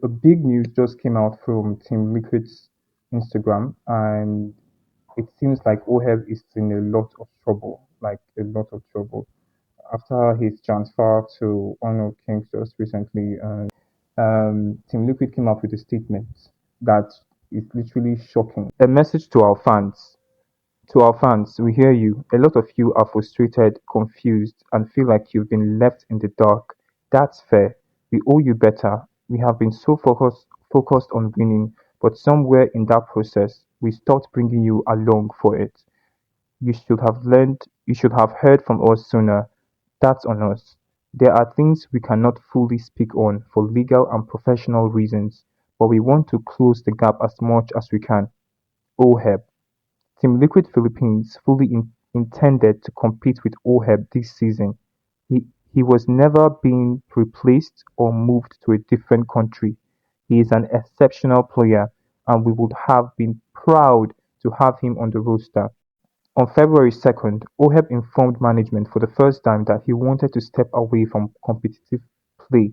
a big news just came out from Team Liquid's Instagram, and it seems like OHEB is in a lot of trouble, like a lot of trouble. After his transfer to Honor Kings just recently, Team Liquid came up with a statement that is literally shocking. A message to our fans. To our fans, we hear you. A lot of you are frustrated, confused, and feel like you've been left in the dark. That's fair. We owe you better. We have been so focused on winning, but somewhere in that process, we stopped bringing you along for it. You should have heard from us sooner. That's on us. There are things we cannot fully speak on for legal and professional reasons, but we want to close the gap as much as we can. OHEB. Team Liquid Philippines fully intended to compete with OHEB this season. He was never being replaced or moved to a different country. He is an exceptional player, and we would have been proud to have him on the roster. On February 2nd, OHEB informed management for the first time that he wanted to step away from competitive play.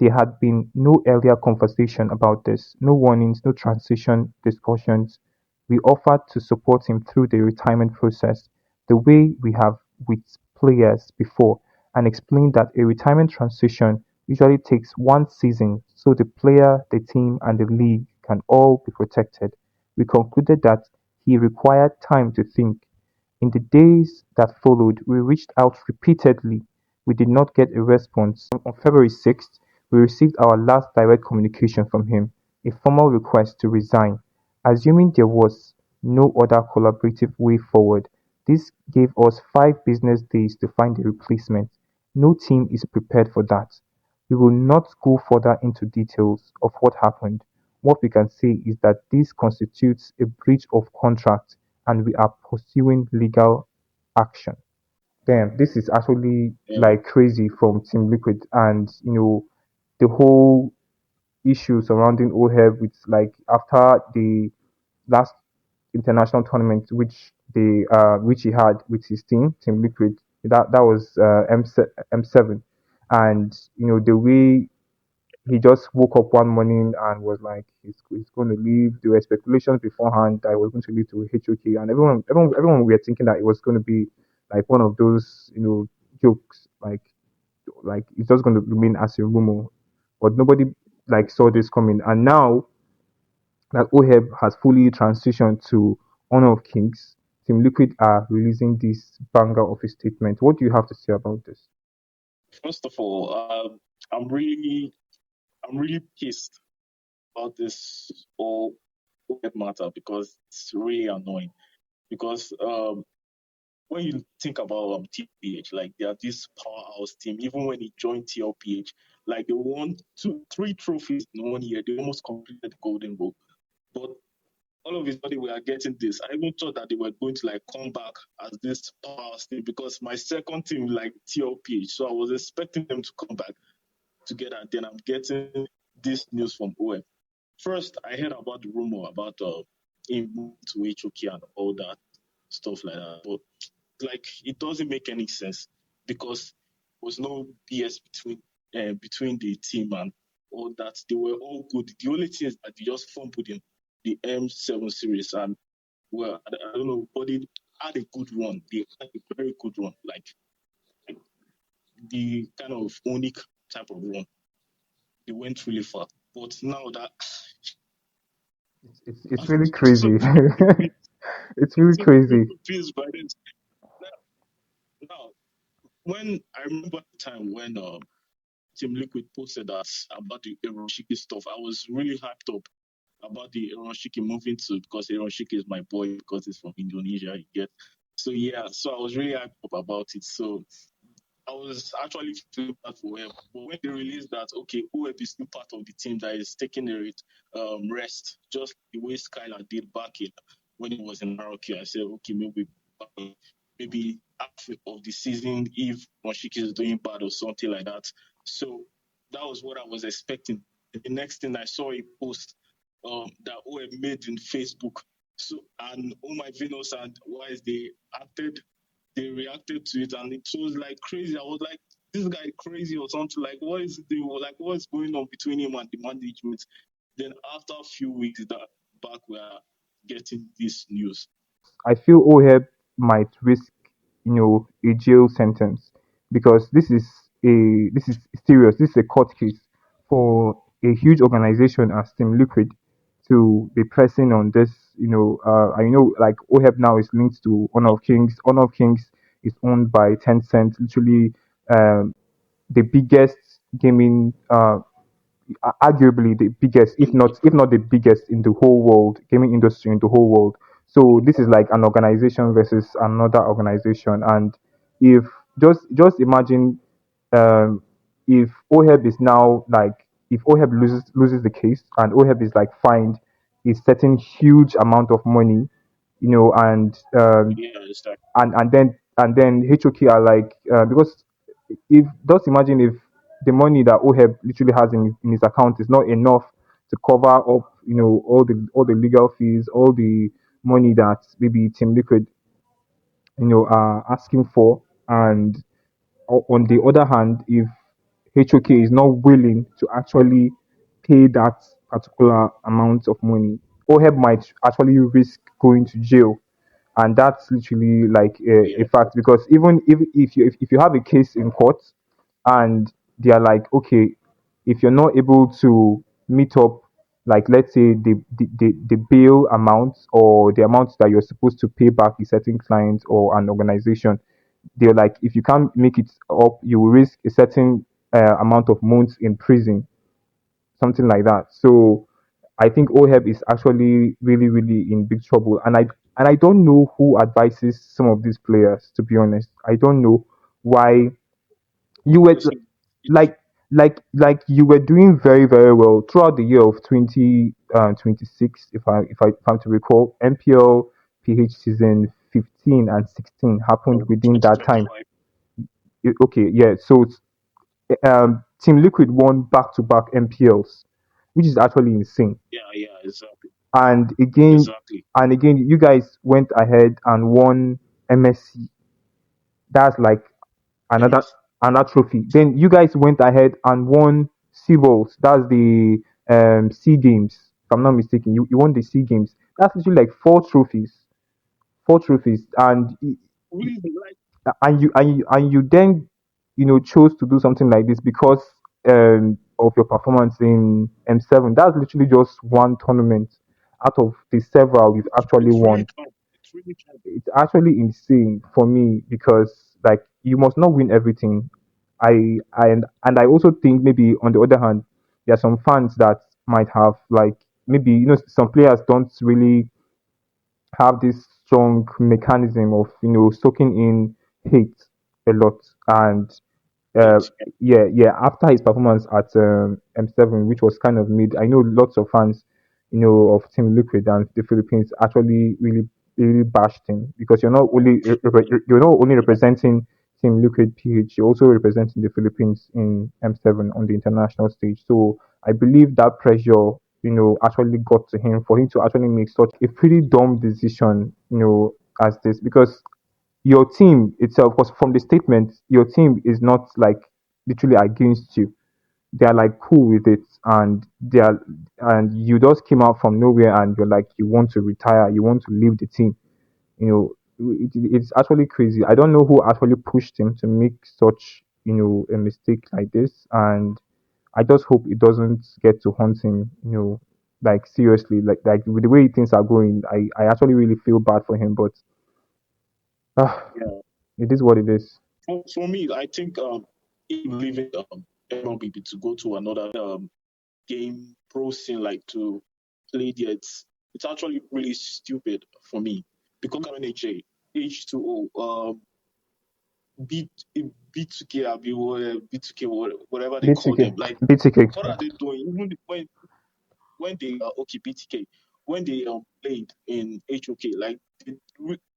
There had been no earlier conversation about this, no warnings, no transition discussions. We offered to support him through the retirement process, the way we have with players before, and explained that a retirement transition usually takes one season so the player, the team, and the league can all be protected. We concluded that he required time to think. In the days that followed, we reached out repeatedly. We did not get a response. On February 6th, we received our last direct communication from him, a formal request to resign. Assuming there was no other collaborative way forward, this gave us 5 business days to find a replacement. No team is prepared for that. We will not go further into details of what happened. What we can say is that this constitutes a breach of contract and we are pursuing legal action. Damn, this is actually Yeah. like crazy from Team Liquid, and the whole issue surrounding OHEB with like after the last international tournament which he had with his team, Team Liquid. That was M7, and the way he just woke up one morning and was like he's going to leave. There were speculations beforehand that he was going to leave to HOK, and everyone were thinking that it was going to be like one of those jokes, like it's just going to remain as a rumor, but nobody like saw this coming. And now that OHEB has fully transitioned to Honor of Kings, Team Liquid are releasing this banger of a statement. What do you have to say about this? First of all, I'm really, I'm really pissed about this whole matter because it's really annoying. Because when you think about TLPH, like they are this powerhouse team. Even when he joined TLPH, like they won 3 trophies in 1 year. They almost completed the Golden Goal. But all of a sudden we are getting this. I even thought that they were going to like come back as this powerhouse team because my second team like TLPH, so I was expecting them to come back together. And then I'm getting this news from OM. First, I heard about the rumor about him moving to HOK and all that stuff like that. But like it doesn't make any sense because there was no BS between the team and all that. They were all good. The only thing is that they just fumbled in the M7 series and well, I don't know, but they had a good run. They had a very good run, like the kind of unique type of run. They went really far. But now that It's I'm really so crazy. confused. It's I'm really so crazy. confused by this. Now, when I remember the time when Team Liquid posted that about the Eroshiki stuff, I was really hyped up about the Eroshiki moving to because Eroshiki is my boy because he's from Indonesia. You get so yeah, so I was really hyped up about it. So I was actually feeling bad for him. But when they released that, okay, OHEB is still part of the team that is taking a rest, just the way Skylar did back in when he was in Marokko, I said, okay, maybe half of the season if Moshiki is doing bad or something like that. So that was what I was expecting. The next thing I saw a post that OHEB made in Facebook. So and oh my Venus and why is they reacted to it and it was like crazy. I was like, this guy crazy or something. Like, what is the like what's going on between him and the management? Then after a few weeks, that back we are getting this news. I feel OHEB might risk, a jail sentence because this is serious. This is a court case for a huge organization as Team Liquid to be pressing on this. I know like OHEB now is linked to Honor of Kings. Honor of Kings is owned by Tencent, literally um, the biggest gaming arguably the biggest, if not the biggest in the whole world, gaming industry in the whole world. So this is like an organization versus another organization, and if just imagine um, if OHEB is now like if OHEB loses the case and OHEB is like fined a certain huge amount of money, and Yeah, it's like and then HOK are like because if just imagine if the money that OHEB literally has in his account is not enough to cover up all the legal fees, all the money that maybe Team Liquid are asking for, and on the other hand, if HOK is not willing to actually pay that particular amount of money, OHEB might actually risk going to jail, and that's literally like a yeah, fact because even if you have a case in court and they are like, okay, if you're not able to meet up, like let's say the bail amount or the amount that you're supposed to pay back a certain client or an organization, they're like, if you can't make it up, you will risk a certain amount of months in prison, something like that. So I think OHEB is actually really, really in big trouble. And I don't know who advises some of these players, to be honest. I don't know why you were honestly, it's like you were doing very, very well throughout the year of 2026, if I'm to recall. MPL PH season 15 and 16 happened within that time. 2025. Okay, yeah. So Team Liquid won back-to-back MPLs, which is actually insane. Yeah, yeah, exactly, And again, exactly. you guys went ahead and won MSC. That's like another MS. another trophy. Then you guys went ahead and won Seawolves. That's the Sea Games. If I'm not mistaken, you won the Sea Games. That's literally like four trophies, Really, like and you then chose to do something like this because of your performance in M7. That's literally just one tournament out of the several you've actually it's really won. calm. It's really calm. It's actually insane for me because like you must not win everything. And I also think maybe on the other hand, there are some fans that might have like maybe some players don't really have this strong mechanism of soaking in hate a lot. And uh, It's, yeah, after his performance at M7, which was kind of mid, I know lots of fans of Team Liquid and the Philippines actually really really bashed him because you're not only representing Team Liquid PH, you're also representing the Philippines in M7 on the international stage. So I believe that pressure actually got to him for him to actually make such a pretty dumb decision as this because your team itself, because from the statement, your team is not like literally against you. They are like cool with it, and you just came out from nowhere, and you're like you want to retire, you want to leave the team. It's actually crazy. I don't know who actually pushed him to make such a mistake like this, and I just hope it doesn't get to haunt him. Like seriously, like with the way things are going, I actually really feel bad for him, but yeah. it is what it is. For me, I think him leaving MLB to go to another game pro scene like to play there, it's actually really stupid for me because I'm NHA H2O B B2K B2K whatever they call BTK. them. Like, BTK. what are they doing? Even when they okay BTK when they played in HOK, like they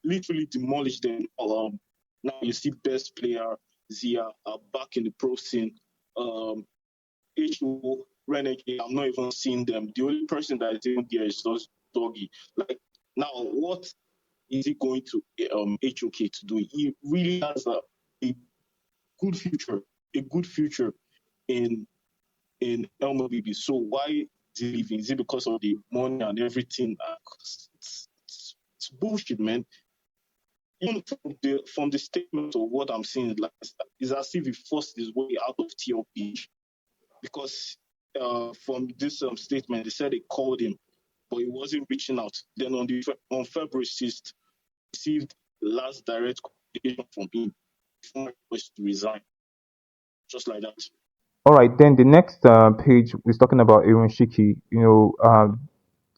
literally demolished them. Now you see best player Zia are back in the pro scene. HO Renegade, I'm not even seeing them. The only person that is even there is just Doggy. Like, now, what is he going to HOK to do? He really has a good future a good future in Mlbb. So why is he leaving? Is it because of the money and everything? It's bullshit, man. Even from the statement of what I'm seeing, like, it's as if he forced his way out of TLPH because from this statement, they said they called him, but he wasn't reaching out. Then on February 6th, received the last direct communication from him before he was to resign, just like that. All right, then the next page is talking about Aaron Shiki.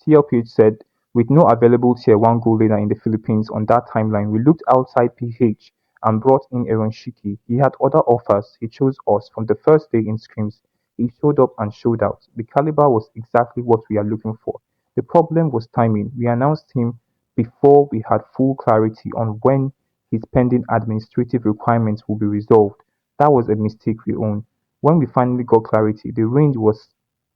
TLPH said, with no available Tier 1 goal leader in the Philippines on that timeline, we looked outside PH and brought in Aaron Shiki. He had other offers. He chose us from the first day in scrims. He showed up and showed out. The caliber was exactly what we are looking for. The problem was timing. We announced him before we had full clarity on when his pending administrative requirements would be resolved. That was a mistake we own. When we finally got clarity, the range was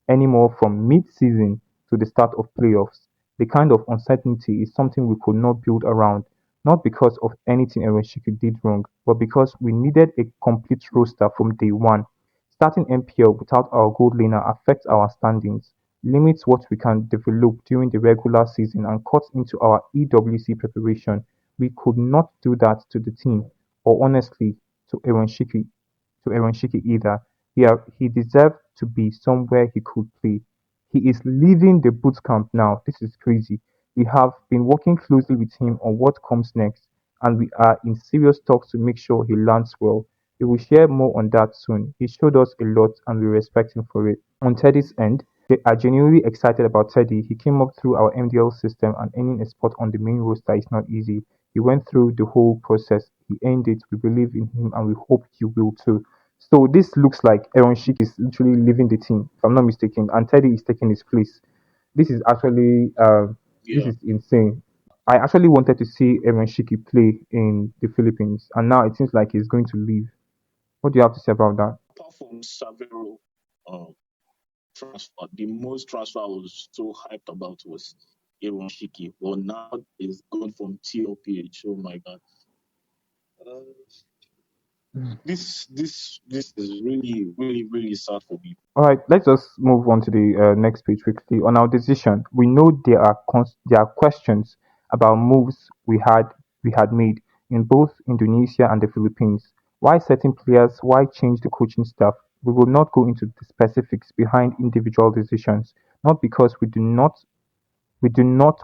anymore from mid-season to the start of playoffs. The kind of uncertainty is something we could not build around, not because of anything Ereshiki did wrong, but because we needed a complete roster from day one. Starting MPL without our gold laner affects our standings, limits what we can develop during the regular season, and cuts into our EWC preparation. We could not do that to the team, or honestly, to Eronshiki either. He deserved to be somewhere he could play. He is leaving the boot camp now. This is crazy. We have been working closely with him on what comes next, and we are in serious talks to make sure he lands well. We will share more on that soon. He showed us a lot, and we respect him for it. On Teddy's end, they are genuinely excited about Teddy. He came up through our MDL system, and earning a spot on the main roster is not easy. He went through the whole process. He earned it. We believe in him, and we hope you will too. So this looks like Aaron Sheik is literally leaving the team, if I'm not mistaken, and Teddy is taking his place. This is actually this Yeah. is insane. I actually wanted to see Aaron Shiki play in the Philippines, and now it seems like he's going to leave. What do you have to say about that? Apart from Savero um, transfer, the most transfer I was so hyped about was Aaron Shiki. Well, now he's gone from TLPH. Oh my God. Uh, this is really, really, really sad for me. All right, let's just move on to the next page quickly. On our decision, we know there are questions about moves we had made in both Indonesia and the Philippines. Why certain players? Why change the coaching staff? We will not go into the specifics behind individual decisions, not because we do not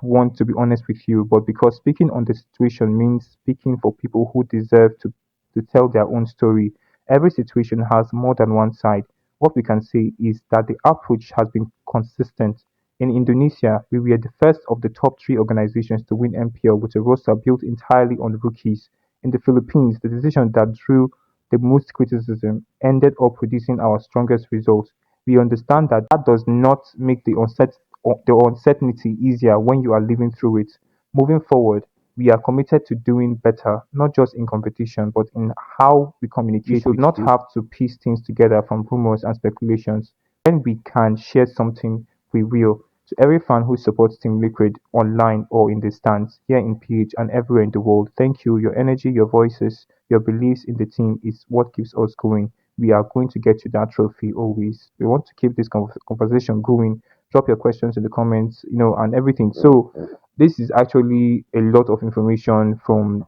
want to be honest with you, but because speaking on the situation means speaking for people who deserve to tell their own story. Every situation has more than one side. What we can say is that the approach has been consistent. In Indonesia, we were the first of the top three organizations to win MPL with a roster built entirely on rookies. In the Philippines, the decision that drew the most criticism ended up producing our strongest results. We understand that that does not make the uncertainty easier when you are living through it. Moving forward, we are committed to doing better, not just in competition, but in how we communicate. We should not have to piece things together from rumors and speculations. When we can share something, we will. To every fan who supports Team Liquid online or in the stands, here in PH and everywhere in the world, thank you. Your energy, your voices, your beliefs in the team is what keeps us going. We are going to get you that trophy always. We want to keep this conversation going. Drop your questions in the comments, and everything. So this is actually a lot of information from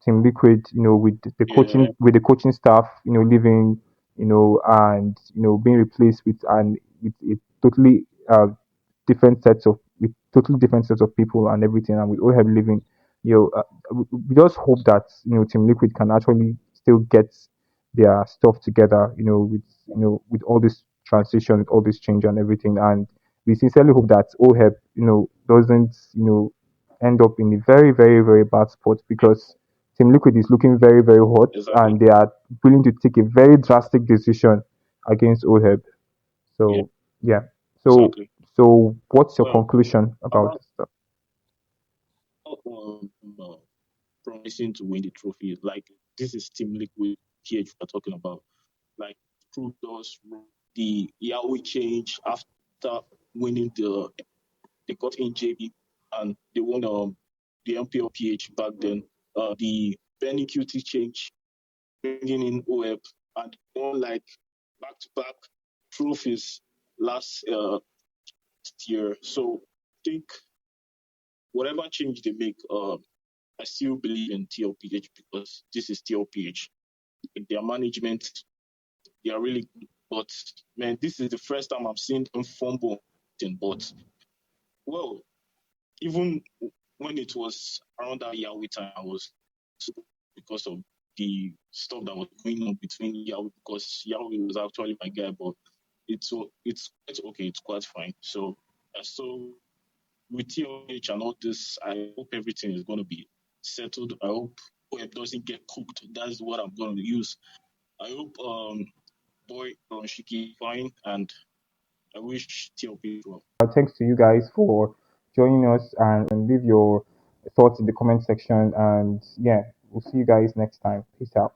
Team Liquid, with the Yeah, coaching staff, leaving, and being replaced with a totally different sets of people and everything, and with OHEB leaving, we just hope that Team Liquid can actually still get their stuff together, with all this transition, with all this change and everything, and we sincerely hope that OHEB, doesn't, end up in a very, very, very bad spot because Team Liquid is looking very, very hot exactly. and they are willing to take a very drastic decision against OHEB. Yeah, So, yeah. So, exactly. so what's your Well, conclusion about apart this stuff? from promising to win the trophy, like this is Team Liquid PH we're talking about. Like proved us wrong. The Yahweh change after winning they got in JB and they won the MPL PH back then. The Benny QT change, bringing in OEP. and won like back to back trophies last year. So I think whatever change they make, I still believe in TLPH because this is TLPH. Their management, they are really good. But man, this is the first time I've seen them fumble. But well, even when it was around that Yahweh time, I was because of the stuff that was going on between Yahweh because Yahweh was actually my guy, but it's quite okay, it's quite fine. So with TLH and all this, I hope everything is going to be settled. I hope OHEB doesn't get cooked. That's what I'm going to use. I hope boy Shiki fine, and I wish TLP well. Thanks to you guys for joining us and leave your thoughts in the comment section. And yeah, we'll see you guys next time. Peace out.